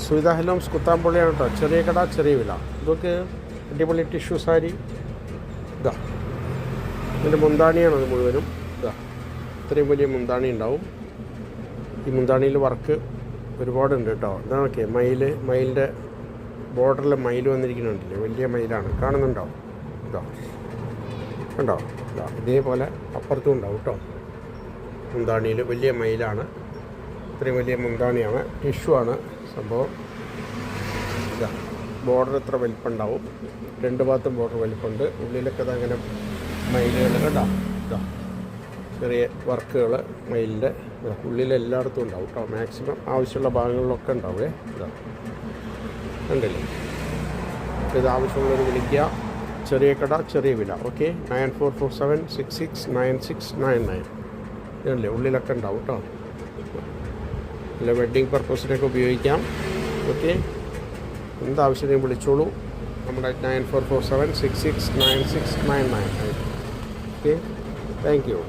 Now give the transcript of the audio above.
സുവിധ ഹെലോംസ് കുത്താമ്പുള്ളിയാണ് കേട്ടോ. ചെറിയ കട ചെറിയ വില. ഇതൊക്കെ അടിപൊളി ടിഷ്യൂ സാരി. ഇതാ ഇതിൻ്റെ മുന്താണിയാണ് അത് മുഴുവനും. ഇതാ ഇത്രയും വലിയ മുന്താണി ഉണ്ടാവും. ഈ മുന്താണിയിൽ വർക്ക് ഒരുപാടുണ്ട് കേട്ടോ. ഇതാണൊക്കെ മയിലിൻ്റെ ബോർഡറിൽ മയിൽ വന്നിരിക്കുന്നുണ്ടല്ലേ, വലിയ മയിലാണ്, കാണുന്നുണ്ടോ? ഇതാ കണ്ടോ? ഇതാ ഇതേപോലെ അപ്പുറത്തും ഉണ്ടാവും കേട്ടോ. മുന്താണിയിൽ വലിയ മയിലാണ്. ഇത്രയും വലിയ മുന്താണിയാണ്. ടിഷ്യൂ ആണ് സംഭവം. ഇതാ ബോർഡർ ഇത്ര വലിപ്പമുണ്ടാവും. രണ്ട് ഭാഗത്തും ബോർഡർ വലിപ്പമുണ്ട്. ഉള്ളിലൊക്കെ അതങ്ങനെ മയിലുകൾ കേട്ടോ. ഇതാ ചെറിയ വർക്കുകൾ മയിലിൻ്റെ ഉള്ളിലെല്ലായിടത്തും ഉണ്ടാവും കേട്ടോ. മാക്സിമം ആവശ്യമുള്ള ഭാഗങ്ങളിലൊക്കെ ഉണ്ടാവേ. ഇതാ കണ്ടില്ലേ? ഇത് ആവശ്യമുള്ളവർ വിളിക്കുക. ചെറിയ കട ചെറിയ വില. ഓക്കെ, 9447669699. ഇതല്ലേ ഉള്ളിലൊക്കെ ഉണ്ടാവും കേട്ടോ. അല്ല വെഡ്ഡിങ് പർപ്പസിനൊക്കെ ഉപയോഗിക്കാം. ഓക്കെ, എന്താവശ്യത്തിനും വിളിച്ചോളൂ. നമ്മുടെ 9447669699. Okay, thank you.